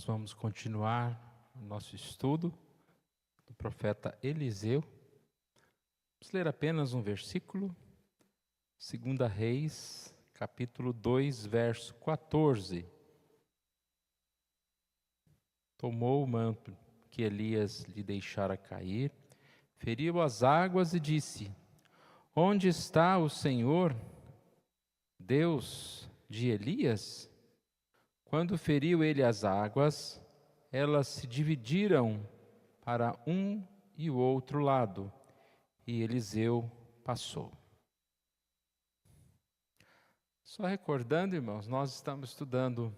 vamos continuar o nosso estudo do profeta Eliseu. Vamos ler apenas um versículo, 2 Reis, capítulo 2, verso 14. Tomou o manto que Elias lhe deixara cair, feriu as águas e disse: Onde está o Senhor, Deus de Elias? Quando feriu ele as águas, elas se dividiram para um e o outro lado, e Eliseu passou. Só recordando, irmãos, nós estamos estudando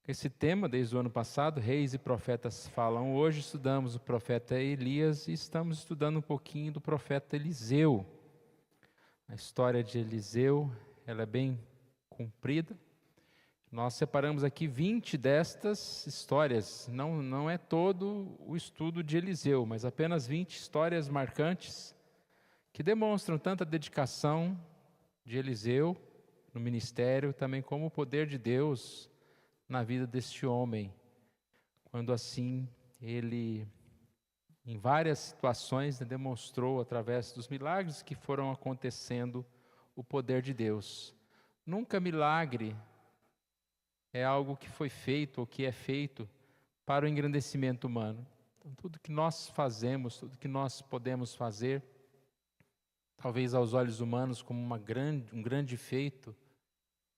esse tema desde o ano passado, Reis e Profetas Falam. Hoje estudamos o profeta Elias e estamos estudando um pouquinho do profeta Eliseu. A história de Eliseu, ela é bem comprida. Nós separamos aqui 20 destas histórias, não é todo o estudo de Eliseu, mas apenas 20 histórias marcantes que demonstram tanta dedicação de Eliseu no ministério, também como o poder de Deus na vida deste homem, quando assim ele, em várias situações, demonstrou através dos milagres que foram acontecendo o poder de Deus. Nunca milagre é algo que foi feito ou que é feito para o engrandecimento humano. Então, tudo que nós fazemos, tudo que nós podemos fazer, talvez aos olhos humanos como um grande feito,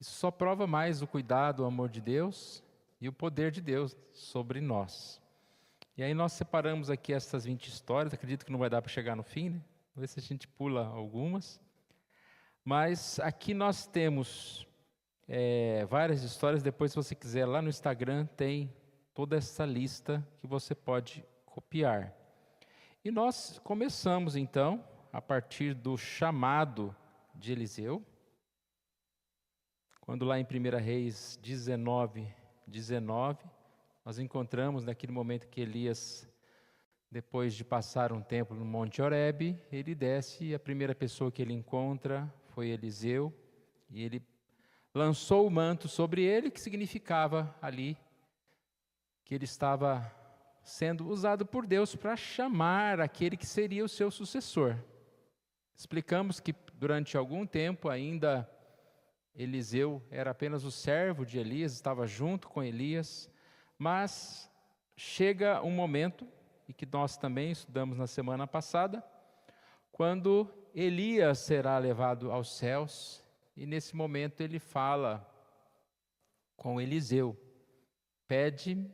isso só prova mais o cuidado, o amor de Deus e o poder de Deus sobre nós. E aí nós separamos aqui essas 20 histórias, acredito que não vai dar para chegar no fim, né? Vamos ver se a gente pula algumas. Mas aqui nós temos várias histórias. Depois, se você quiser, lá no Instagram tem toda essa lista que você pode copiar. E nós começamos então a partir do chamado de Eliseu, quando lá em 1 Reis 19, nós encontramos naquele momento que Elias, depois de passar um tempo no Monte Horebe, ele desce e a primeira pessoa que ele encontra foi Eliseu, e ele lançou o manto sobre ele, que significava ali que ele estava sendo usado por Deus para chamar aquele que seria o seu sucessor. Explicamos que durante algum tempo ainda Eliseu era apenas o servo de Elias, estava junto com Elias, mas chega um momento, e que nós também estudamos na semana passada, quando Elias será levado aos céus, e nesse momento ele fala com Eliseu: pede o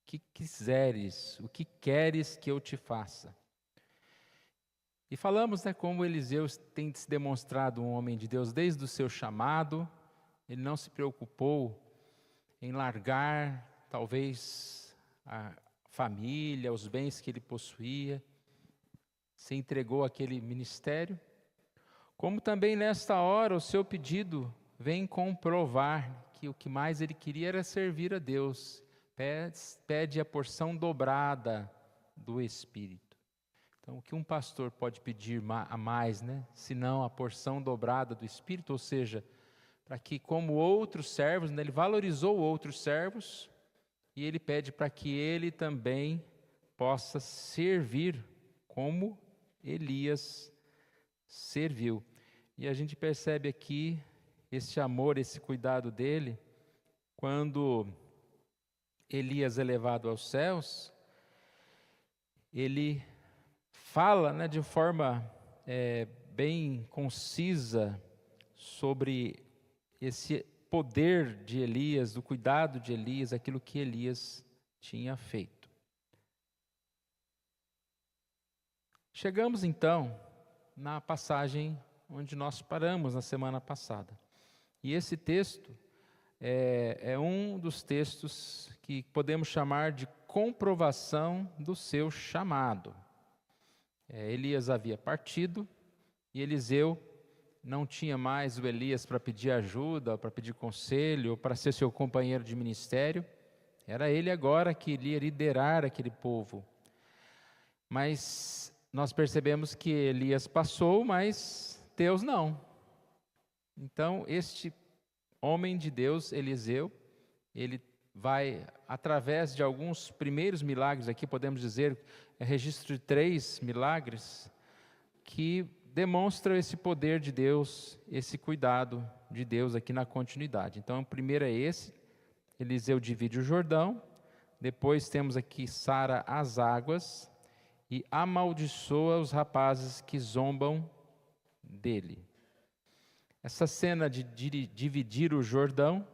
que quiseres, o que queres que eu te faça. E falamos, como Eliseu tem se demonstrado um homem de Deus desde o seu chamado. Ele não se preocupou em largar, talvez, a família, os bens que ele possuía, se entregou àquele ministério. Como também nesta hora o seu pedido vem comprovar que o que mais ele queria era servir a Deus. Pede a porção dobrada do Espírito. Então, o que um pastor pode pedir a mais, senão a porção dobrada do Espírito, ou seja, para que como outros servos, ele valorizou outros servos, e ele pede para que ele também possa servir como Elias serviu. E a gente percebe aqui esse amor, esse cuidado dele, quando Elias é levado aos céus, ele fala de forma bem concisa sobre esse poder de Elias, do cuidado de Elias, aquilo que Elias tinha feito. Chegamos então na passagem onde nós paramos na semana passada. E esse texto é um dos textos que podemos chamar de comprovação do seu chamado. Elias havia partido e Eliseu não tinha mais o Elias para pedir ajuda, para pedir conselho, para ser seu companheiro de ministério. Era ele agora que iria liderar aquele povo. Mas nós percebemos que Elias passou, mas Deus não. Então, este homem de Deus, Eliseu, ele vai, através de alguns primeiros milagres, aqui podemos dizer, registro de 3 milagres, que demonstram esse poder de Deus, esse cuidado de Deus aqui na continuidade. Então, o primeiro é esse, Eliseu divide o Jordão, depois temos aqui sara as águas e amaldiçoa os rapazes que zombam dele. Essa cena de dividir o Jordão,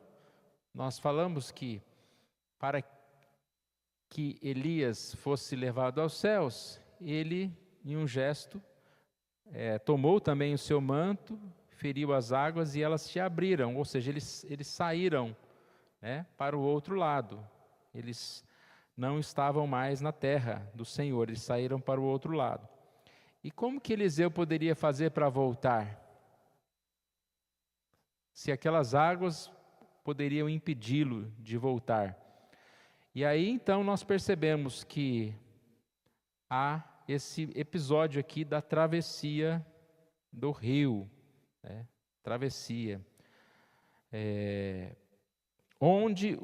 nós falamos que para que Elias fosse levado aos céus, ele, em um gesto, tomou também o seu manto, feriu as águas e elas se abriram, ou seja, eles saíram, né, para o outro lado. Eles não estavam mais na terra do Senhor, eles saíram para o outro lado. E como que Eliseu poderia fazer para voltar? Se aquelas águas poderiam impedi-lo de voltar. E aí então nós percebemos que há esse episódio aqui da travessia do rio, né? Travessia, onde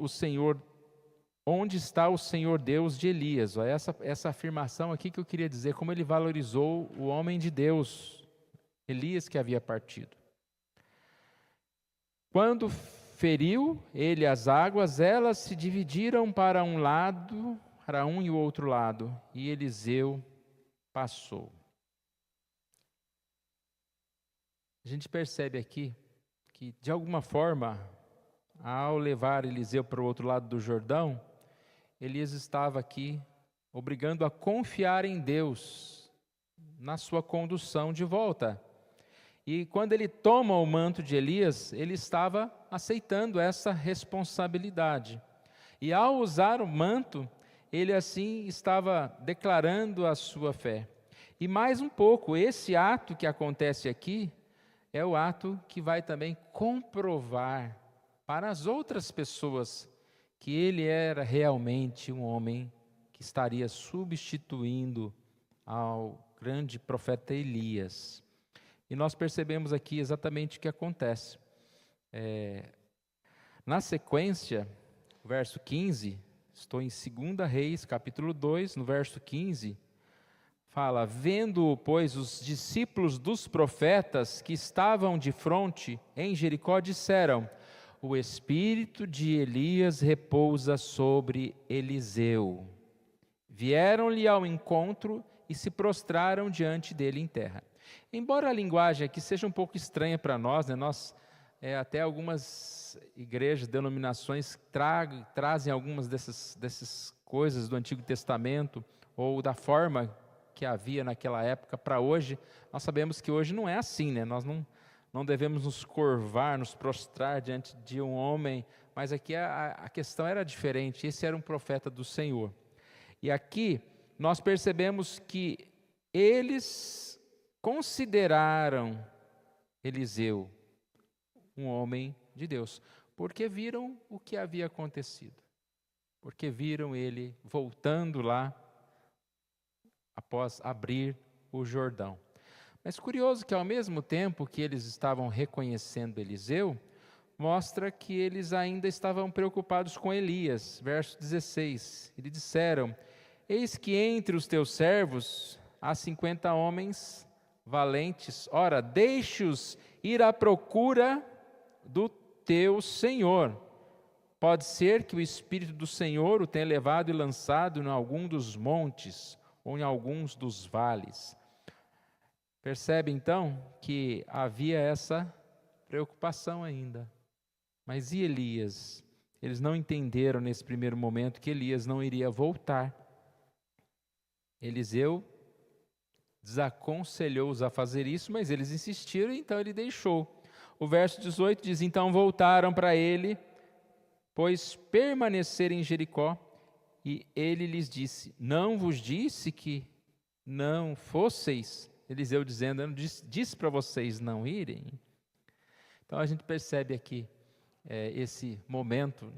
está o Senhor Deus de Elias? Essa afirmação aqui que eu queria dizer, como ele valorizou o homem de Deus, Elias, que havia partido. Quando feriu ele as águas, elas se dividiram para um lado, para um e o outro lado, e Eliseu passou. A gente percebe aqui que, de alguma forma, ao levar Eliseu para o outro lado do Jordão, Elias estava aqui obrigando a confiar em Deus, na sua condução de volta. E quando ele toma o manto de Elias, ele estava aceitando essa responsabilidade. E ao usar o manto, ele assim estava declarando a sua fé. E mais um pouco, esse ato que acontece aqui, é o ato que vai também comprovar para as outras pessoas que ele era realmente um homem que estaria substituindo ao grande profeta Elias. E nós percebemos aqui exatamente o que acontece. Na sequência, o verso 15, estou em 2 Reis, capítulo 2, no verso 15, fala: vendo, pois, os discípulos dos profetas que estavam de fronte em Jericó, disseram: o espírito de Elias repousa sobre Eliseu. Vieram-lhe ao encontro e se prostraram diante dele em terra. Embora a linguagem aqui seja um pouco estranha para nós, né? Até algumas igrejas, denominações trazem algumas dessas coisas do Antigo Testamento ou da forma que havia naquela época para hoje. Nós sabemos que hoje não é assim, né? Nós não devemos nos curvar, nos prostrar diante de um homem, mas aqui a questão era diferente. Esse era um profeta do Senhor. E aqui nós percebemos que eles consideraram Eliseu um homem de Deus, porque viram o que havia acontecido, porque viram ele voltando lá após abrir o Jordão. Mas curioso que ao mesmo tempo que eles estavam reconhecendo Eliseu, mostra que eles ainda estavam preocupados com Elias. Verso 16, eles disseram: eis que entre os teus servos há 50 homens valentes, ora, deixe-os ir à procura do teu Senhor. Pode ser que o Espírito do Senhor o tenha levado e lançado em algum dos montes, ou em alguns dos vales. Percebe então que havia essa preocupação ainda. Mas e Elias? Eles não entenderam nesse primeiro momento que Elias não iria voltar. Eliseu desaconselhou-os a fazer isso, mas eles insistiram, então ele deixou. O verso 18 diz: então voltaram para ele, pois permaneceram em Jericó, e ele lhes disse: não vos disse que não fosseis? Eliseu dizendo: eu não disse para vocês não irem? Então a gente percebe aqui esse momento,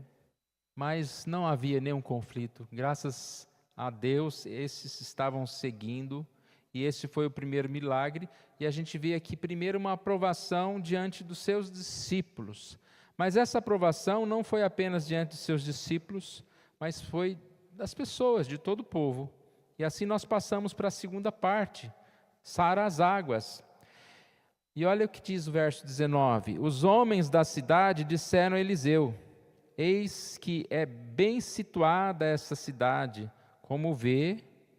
mas não havia nenhum conflito. Graças a Deus, esses estavam seguindo. E esse foi o primeiro milagre, e a gente vê aqui primeiro uma aprovação diante dos seus discípulos, Mas essa aprovação não foi apenas diante de seus discípulos, mas foi das pessoas, de todo o povo. E assim nós passamos para a segunda parte, sara as águas. E olha o que diz o verso 19: os homens da cidade disseram a Eliseu: eis que é bem situada essa cidade, como vê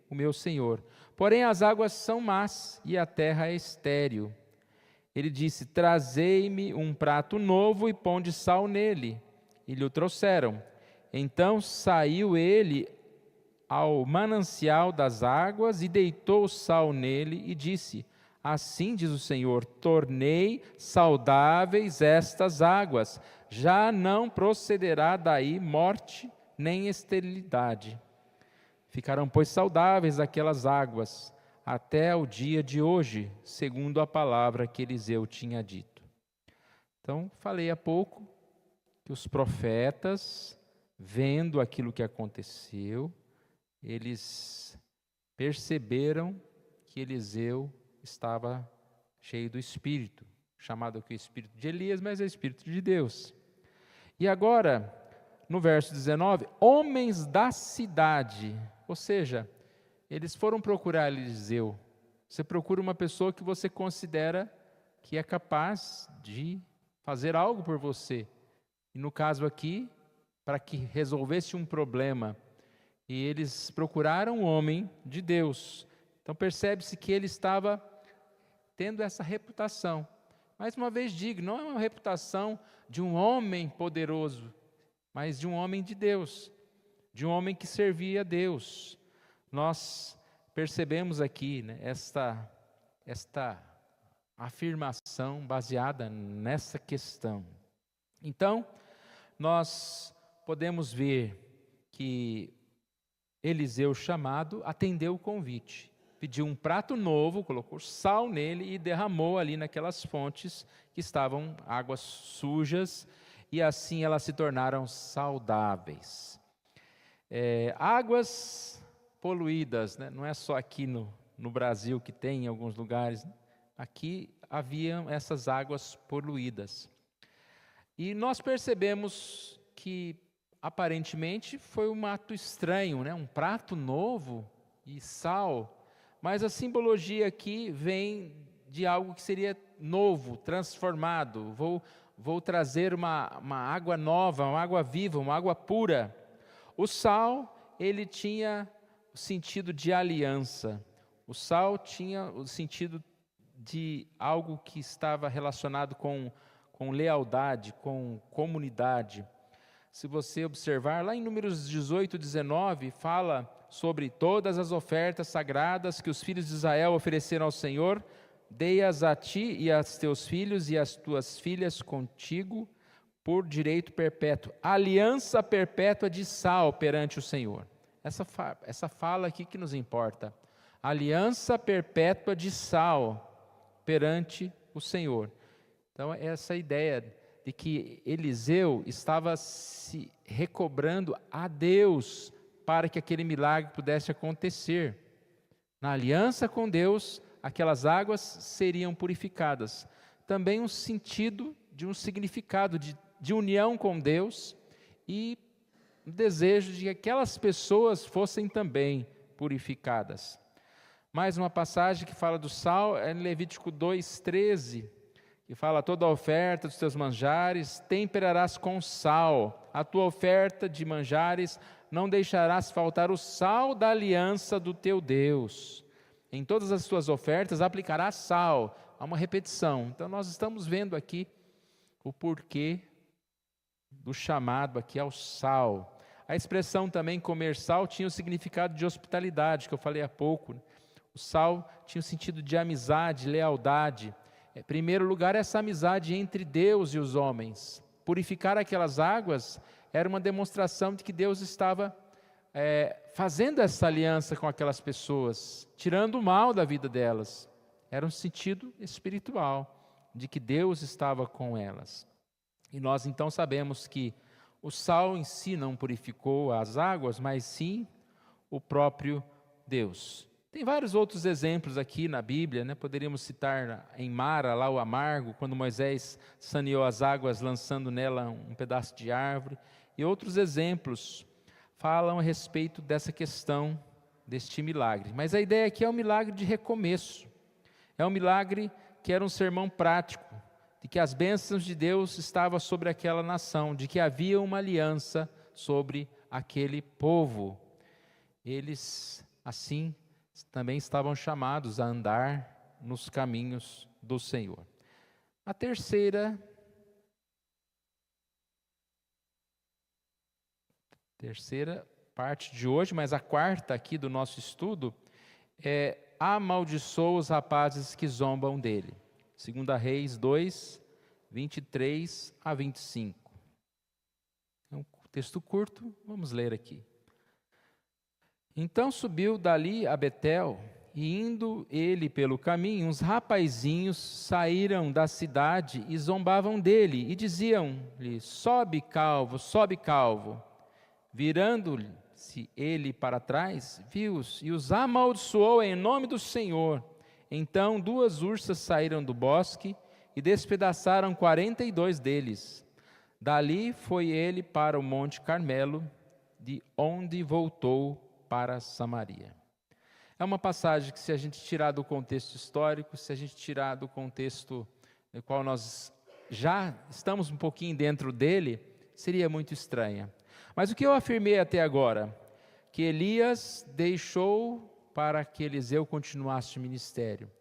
o meu senhor. Porém as águas são más e a terra é estéril. Ele disse: trazei-me um prato novo e ponde sal nele. E lhe o trouxeram. Então saiu ele ao manancial das águas e deitou o sal nele e disse: assim diz o Senhor, tornei saudáveis estas águas, já não procederá daí morte nem esterilidade. Ficarão, pois, saudáveis aquelas águas, até o dia de hoje, segundo a palavra que Eliseu tinha dito. Então, falei há pouco que os profetas, vendo aquilo que aconteceu, eles perceberam que Eliseu estava cheio do Espírito, chamado aqui o Espírito de Elias, mas é o Espírito de Deus. E agora, no verso 19, homens da cidade, ou seja, eles foram procurar Eliseu. Você procura uma pessoa que você considera que é capaz de fazer algo por você. E no caso aqui, para que resolvesse um problema, e eles procuraram um homem de Deus. Então percebe-se que ele estava tendo essa reputação. Mais uma vez digo, não é uma reputação de um homem poderoso, mas de um homem de Deus, de um homem que servia a Deus. Nós percebemos aqui, né, esta afirmação baseada nessa questão. Então, nós podemos ver que Eliseu, chamado, atendeu o convite. Pediu um prato novo, colocou sal nele e derramou ali naquelas fontes que estavam águas sujas, e assim elas se tornaram saudáveis. Águas poluídas, né? Não é só aqui no Brasil que tem em alguns lugares, né? Aqui haviam essas águas poluídas. E nós percebemos que aparentemente foi um ato estranho, né? Um prato novo e sal. Mas a simbologia aqui vem de algo que seria novo, transformado. Vou trazer uma água nova, uma água viva, uma água pura. O sal, ele tinha o sentido de aliança. O sal tinha o sentido de algo que estava relacionado com lealdade, com comunidade. Se você observar, lá em Números 18, 19, fala sobre todas as ofertas sagradas que os filhos de Israel ofereceram ao Senhor, dei-as a ti e aos teus filhos e às tuas filhas contigo por direito perpétuo, aliança perpétua de sal perante o Senhor. Essa fala aqui que nos importa, aliança perpétua de sal perante o Senhor. Então, essa ideia de que Eliseu estava se recobrando a Deus para que aquele milagre pudesse acontecer. Na aliança com Deus, aquelas águas seriam purificadas. Também um sentido de um significado de união com Deus e o desejo de que aquelas pessoas fossem também purificadas. Mais uma passagem que fala do sal é em Levítico 2:13, que fala: toda a oferta dos teus manjares temperarás com sal, a tua oferta de manjares não deixarás faltar o sal da aliança do teu Deus. Em todas as tuas ofertas aplicarás sal. Há uma repetição. Então nós estamos vendo aqui o porquê do chamado aqui ao sal. A expressão também comer sal tinha o significado de hospitalidade, que eu falei há pouco. O sal tinha o sentido de amizade, lealdade. Em primeiro lugar, essa amizade entre Deus e os homens. Purificar aquelas águas era uma demonstração de que Deus estava fazendo essa aliança com aquelas pessoas, tirando o mal da vida delas. Era um sentido espiritual, de que Deus estava com elas. E nós então sabemos que o sal em si não purificou as águas, mas sim o próprio Deus. Tem vários outros exemplos aqui na Bíblia, né? Poderíamos citar em Mara, lá o amargo, quando Moisés saneou as águas, lançando nela um pedaço de árvore. E outros exemplos falam a respeito dessa questão, deste milagre. Mas a ideia aqui é um milagre de recomeço. É um milagre que era um sermão prático, de que as bênçãos de Deus estavam sobre aquela nação, de que havia uma aliança sobre aquele povo. Eles, assim, também estavam chamados a andar nos caminhos do Senhor. A terceira parte de hoje, mas a quarta aqui do nosso estudo, é amaldiçoa os rapazes que zombam dele. 2 Reis 2, 23 a 25. É um texto curto, vamos ler aqui. Então subiu dali a Betel, e indo ele pelo caminho, uns rapazinhos saíram da cidade e zombavam dele, e diziam-lhe: sobe calvo, sobe calvo. Virando-se ele para trás, viu-os e os amaldiçoou em nome do Senhor. Então 2 ursas saíram do bosque e despedaçaram 42 deles. Dali foi ele para o Monte Carmelo, de onde voltou para Samaria. É uma passagem que, se a gente tirar do contexto histórico, se a gente tirar do contexto no qual nós já estamos um pouquinho dentro dele, seria muito estranha. Mas o que eu afirmei até agora? Que Elias deixou para que Eliseu continuasse o ministério.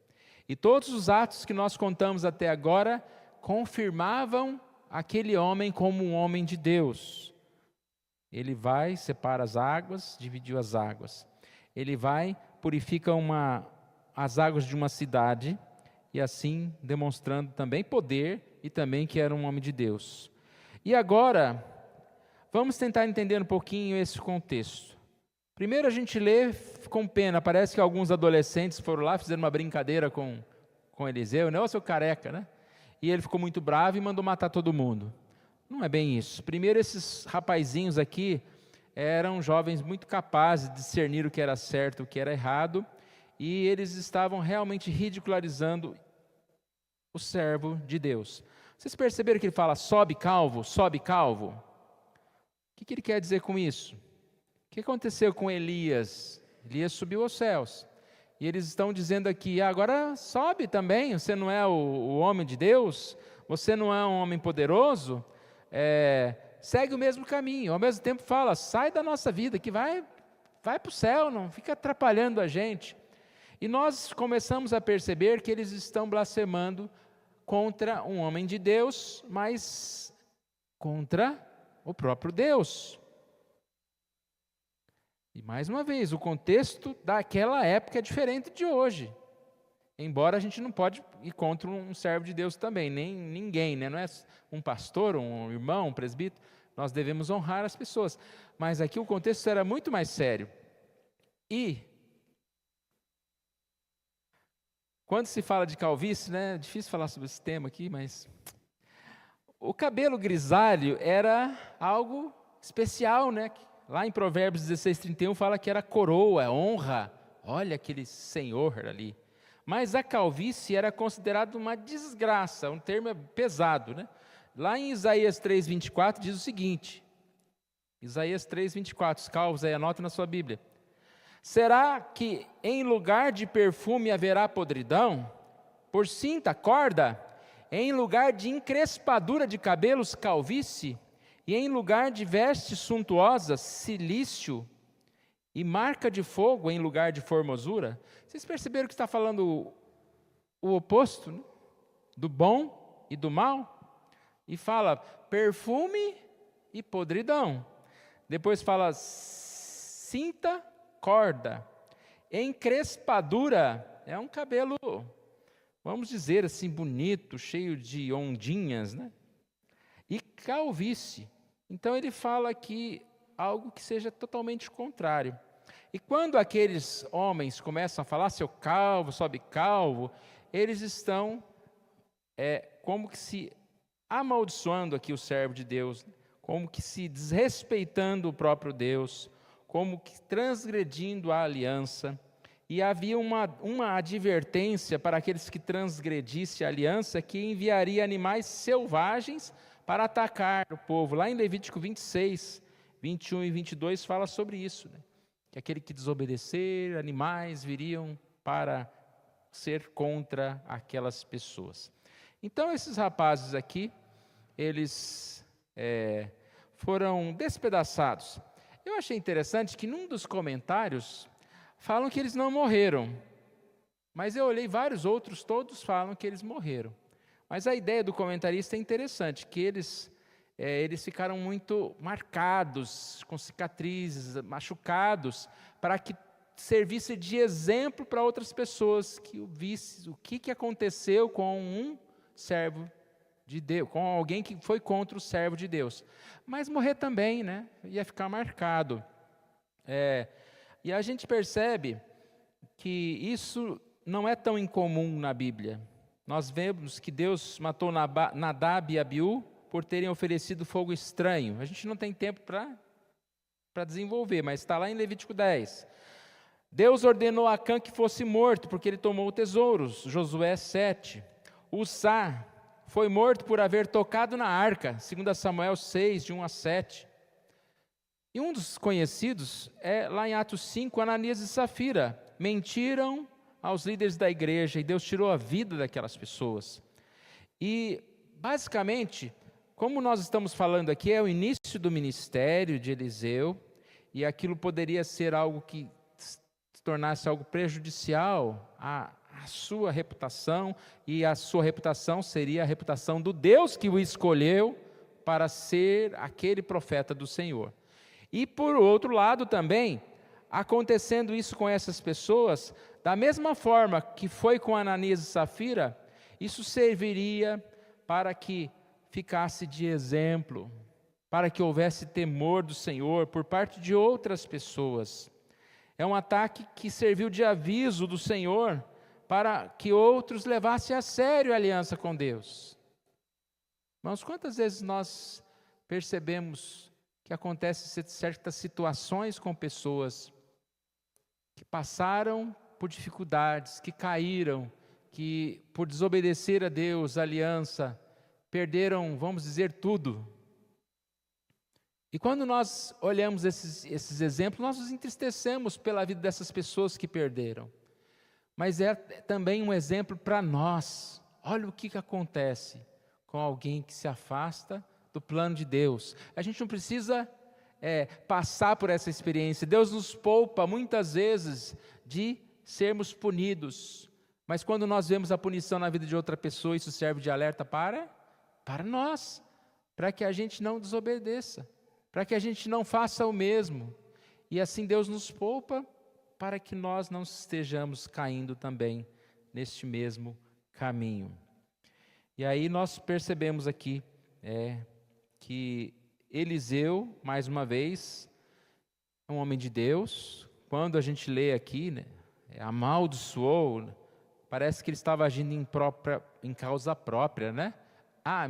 E todos os atos que nós contamos até agora confirmavam aquele homem como um homem de Deus. Ele vai, separa as águas, dividiu as águas. Ele vai, purifica as águas de uma cidade, e assim demonstrando também poder e também que era um homem de Deus. E agora, vamos tentar entender um pouquinho esse contexto. Primeiro a gente lê com pena, parece que alguns adolescentes foram lá, fizeram uma brincadeira com Eliseu, né? Ô, seu careca, né? E ele ficou muito bravo e mandou matar todo mundo. Não é bem isso. Primeiro, esses rapazinhos aqui eram jovens muito capazes de discernir o que era certo e o que era errado, e eles estavam realmente ridicularizando o servo de Deus. Vocês perceberam que ele fala sobe calvo, sobe calvo? O que ele quer dizer com isso? O que aconteceu com Elias? Elias subiu aos céus. E eles estão dizendo aqui, agora sobe também, você não é o homem de Deus? Você não é um homem poderoso? Segue o mesmo caminho. Ao mesmo tempo fala, sai da nossa vida, que vai para o céu, não fica atrapalhando a gente. E nós começamos a perceber que eles estão blasfemando contra um homem de Deus, mas contra o próprio Deus. E mais uma vez, o contexto daquela época é diferente de hoje. Embora a gente não pode ir contra um servo de Deus também, nem ninguém, né? Não é um pastor, um irmão, um presbítero, nós devemos honrar as pessoas. Mas aqui o contexto era muito mais sério. E quando se fala de calvície, né? É difícil falar sobre esse tema aqui, mas o cabelo grisalho era algo especial, né? Lá em Provérbios 16:31 fala que era coroa, honra. Olha aquele senhor ali. Mas a calvície era considerada uma desgraça, um termo pesado, né? Lá em Isaías 3:24 diz o seguinte, Isaías 3:24, os calvos aí, anotem na sua Bíblia. Será que em lugar de perfume haverá podridão? Por cinta, corda? Em lugar de encrespadura de cabelos, calvície? E em lugar de vestes suntuosas, cilício? E marca de fogo em lugar de formosura? Vocês perceberam que está falando o oposto, né? Do bom e do mal? E fala perfume e podridão. Depois fala cinta, corda. Encrespadura é um cabelo, vamos dizer assim, bonito, cheio de ondinhas, né? E calvície. Então ele fala aqui algo que seja totalmente contrário. E quando aqueles homens começam a falar, seu calvo, sobe calvo, eles estão como que se amaldiçoando aqui o servo de Deus, como que se desrespeitando o próprio Deus, como que transgredindo a aliança. E havia uma advertência para aqueles que transgredissem a aliança, que enviaria animais selvagens para atacar o povo. Lá em Levítico 26, 21 e 22 fala sobre isso, né? Que aquele que desobedecer, animais viriam para ser contra aquelas pessoas. Então esses rapazes aqui, eles foram despedaçados. Eu achei interessante que num dos comentários falam que eles não morreram, mas eu olhei vários outros, todos falam que eles morreram. Mas a ideia do comentarista é interessante, que eles ficaram muito marcados, com cicatrizes, machucados, para que servisse de exemplo para outras pessoas, que vissem o que aconteceu com um servo de Deus, com alguém que foi contra o servo de Deus. Mas morrer também, né? Ia ficar marcado. E a gente percebe que isso não é tão incomum na Bíblia. Nós vemos que Deus matou Nadab e Abiú por terem oferecido fogo estranho. A gente não tem tempo para desenvolver, mas está lá em Levítico 10. Deus ordenou a Acã que fosse morto, porque ele tomou tesouros, Josué 7. Uzá foi morto por haver tocado na arca, 2 Samuel 6, de 1 a 7. E um dos conhecidos é lá em Atos 5, Ananias e Safira. Mentiram aos líderes da igreja e Deus tirou a vida daquelas pessoas. E, basicamente, como nós estamos falando aqui, é o início do ministério de Eliseu, e aquilo poderia ser algo que se tornasse algo prejudicial à sua reputação, e a sua reputação seria a reputação do Deus que o escolheu para ser aquele profeta do Senhor. E por outro lado também, acontecendo isso com essas pessoas, da mesma forma que foi com Ananias e Safira, isso serviria para que ficasse de exemplo, para que houvesse temor do Senhor por parte de outras pessoas. É um ataque que serviu de aviso do Senhor para que outros levassem a sério a aliança com Deus. Irmãos, quantas vezes nós percebemos que acontecem certas situações com pessoas que passaram por dificuldades, que caíram, que por desobedecer a Deus, a aliança, perderam, vamos dizer, tudo. E quando nós olhamos esses exemplos, nós nos entristecemos pela vida dessas pessoas que perderam. Mas é também um exemplo para nós. Olha o que acontece com alguém que se afasta do plano de Deus. A gente não precisa passar por essa experiência. Deus nos poupa muitas vezes de sermos punidos. Mas quando nós vemos a punição na vida de outra pessoa, isso serve de alerta para nós, para que a gente não desobedeça, para que a gente não faça o mesmo. E assim Deus nos poupa para que nós não estejamos caindo também neste mesmo caminho. E aí nós percebemos aqui que Eliseu, mais uma vez, é um homem de Deus. Quando a gente lê aqui, né, amaldiçoou, parece que ele estava agindo em causa própria, né?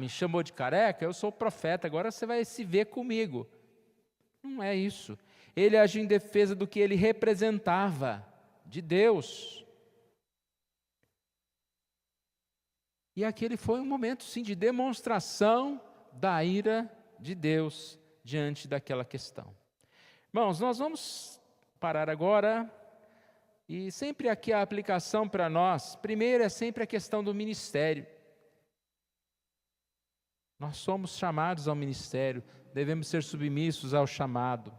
Me chamou de careca, eu sou profeta, agora você vai se ver comigo. Não é isso. Ele agiu em defesa do que ele representava, de Deus. E aquele foi um momento, sim, de demonstração da ira de Deus diante daquela questão. Irmãos, nós vamos parar agora, e sempre aqui a aplicação para nós, primeiro é sempre a questão do ministério. Nós somos chamados ao ministério, devemos ser submissos ao chamado.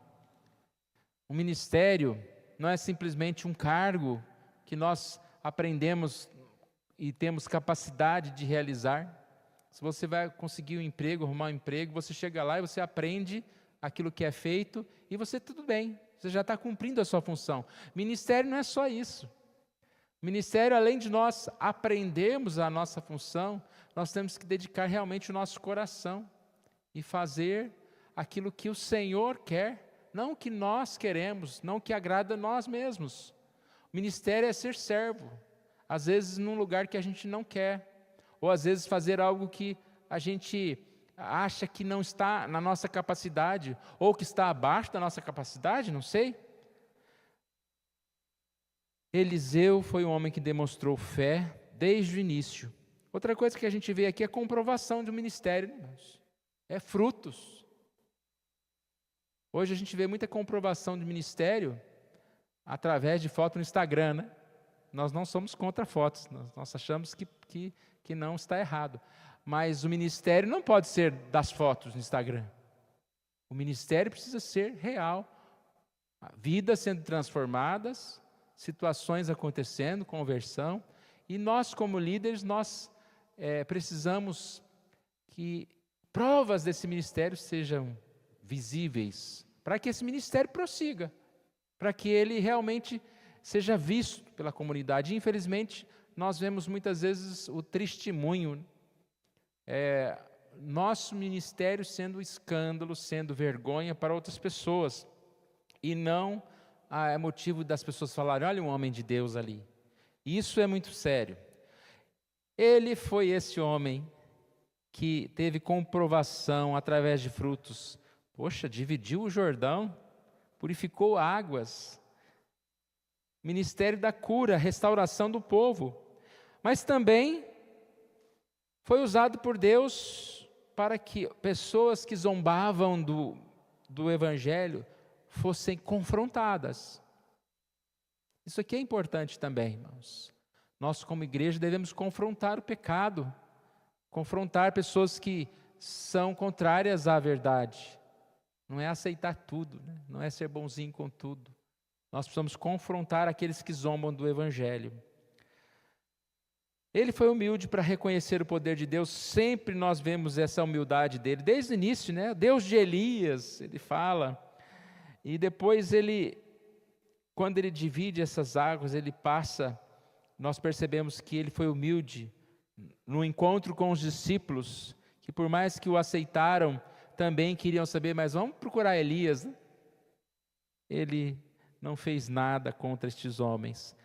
O ministério não é simplesmente um cargo que nós aprendemos e temos capacidade de realizar. Se você vai conseguir um emprego, arrumar um emprego, você chega lá e você aprende aquilo que é feito e você, tudo bem, você já está cumprindo a sua função. Ministério não é só isso. Ministério, além de nós aprendermos a nossa função, nós temos que dedicar realmente o nosso coração e fazer aquilo que o Senhor quer, não o que nós queremos, não o que agrada a nós mesmos. O ministério é ser servo, às vezes num lugar que a gente não quer, ou às vezes fazer algo que a gente acha que não está na nossa capacidade, ou que está abaixo da nossa capacidade, não sei. Eliseu foi um homem que demonstrou fé desde o início. Outra coisa que a gente vê aqui é a comprovação de um ministério, irmãos. É frutos. Hoje a gente vê muita comprovação de ministério através de foto no Instagram, né? Nós não somos contra fotos, nós achamos que não está errado. Mas o ministério não pode ser das fotos no Instagram. O ministério precisa ser real. Vidas sendo transformadas, situações acontecendo, conversão. E nós, como líderes, nós precisamos que provas desse ministério sejam visíveis, para que esse ministério prossiga, para que ele realmente seja visto pela comunidade. Infelizmente, nós vemos muitas vezes o testemunho, nosso ministério sendo escândalo, sendo vergonha para outras pessoas, e não é motivo das pessoas falarem, olha um homem de Deus ali. Isso é muito sério. Ele foi esse homem que teve comprovação através de frutos. Poxa, dividiu o Jordão, purificou águas, ministério da cura, restauração do povo, mas também foi usado por Deus para que pessoas que zombavam do Evangelho fossem confrontadas. Isso aqui é importante também, irmãos. Nós, como igreja, devemos confrontar o pecado, confrontar pessoas que são contrárias à verdade. Não é aceitar tudo, né? Não é ser bonzinho com tudo. Nós precisamos confrontar aqueles que zombam do Evangelho. Ele foi humilde para reconhecer o poder de Deus. Sempre nós vemos essa humildade dele, desde o início, né? Deus de Elias, ele fala. E depois quando ele divide essas águas, ele passa, nós percebemos que ele foi humilde no encontro com os discípulos, que por mais que o aceitaram, também queriam saber, mas vamos procurar Elias, né? Ele não fez nada contra estes homens.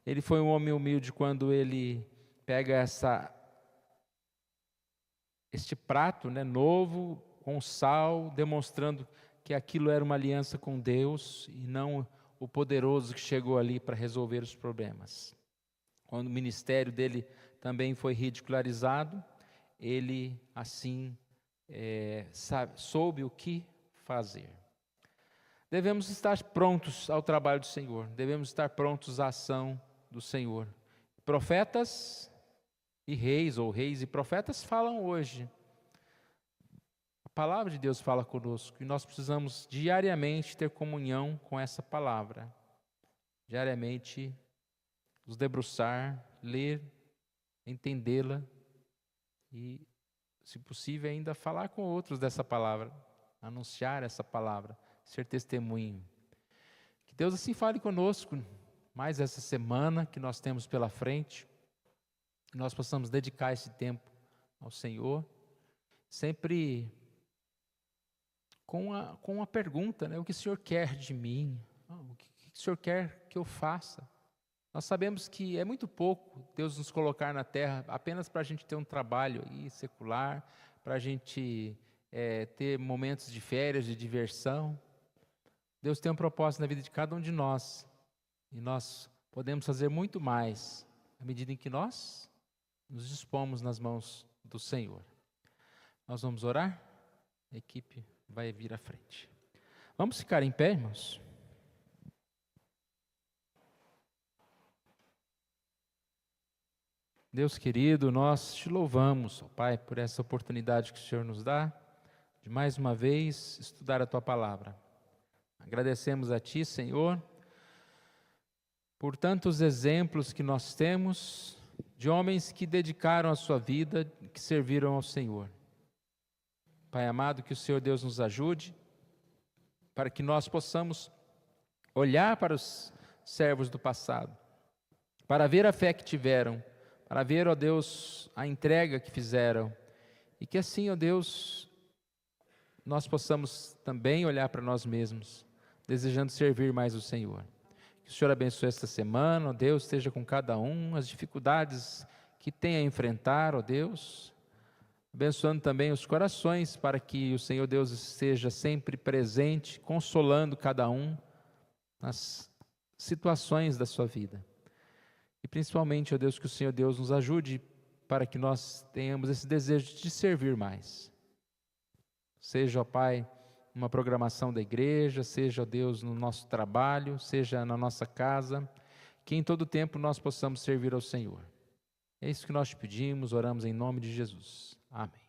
Ele foi um homem humilde quando ele pega este prato, né, novo, com sal, demonstrando que aquilo era uma aliança com Deus e não o poderoso que chegou ali para resolver os problemas. Quando o ministério dele também foi ridicularizado, ele assim soube o que fazer. Devemos estar prontos ao trabalho do Senhor, devemos estar prontos à ação do Senhor. Profetas e reis, ou reis e profetas falam hoje. A palavra de Deus fala conosco e nós precisamos diariamente ter comunhão com essa palavra. Diariamente nos debruçar, ler, entendê-la e, se possível, ainda falar com outros dessa palavra, anunciar essa palavra, ser testemunho. Que Deus assim fale conosco mais essa semana que nós temos pela frente, que nós possamos dedicar esse tempo ao Senhor, sempre com a pergunta, né? O que o Senhor quer de mim? O que o Senhor quer que eu faça? Nós sabemos que é muito pouco Deus nos colocar na terra apenas para a gente ter um trabalho aí secular, para a gente ter momentos de férias, de diversão. Deus tem um propósito na vida de cada um de nós. E nós podemos fazer muito mais à medida em que nós nos dispomos nas mãos do Senhor. Nós vamos orar? A equipe vai vir à frente. Vamos ficar em pé, irmãos? Deus querido, nós te louvamos, ó Pai, por essa oportunidade que o Senhor nos dá, de mais uma vez estudar a Tua Palavra. Agradecemos a Ti, Senhor, por tantos exemplos que nós temos de homens que dedicaram a sua vida, que serviram ao Senhor. Pai amado, que o Senhor Deus nos ajude, para que nós possamos olhar para os servos do passado, para ver a fé que tiveram, para ver, ó Deus, a entrega que fizeram, e que assim, ó Deus, nós possamos também olhar para nós mesmos, desejando servir mais o Senhor. Que o Senhor abençoe esta semana, ó Deus, esteja com cada um, as dificuldades que tem a enfrentar, ó Deus, abençoando também os corações, para que o Senhor Deus esteja sempre presente, consolando cada um nas situações da sua vida. E principalmente, ó Deus, que o Senhor Deus nos ajude para que nós tenhamos esse desejo de servir mais. Seja, ó Pai, uma programação da igreja, seja, ó Deus, no nosso trabalho, seja na nossa casa, que em todo tempo nós possamos servir ao Senhor. É isso que nós te pedimos, oramos em nome de Jesus. Amém.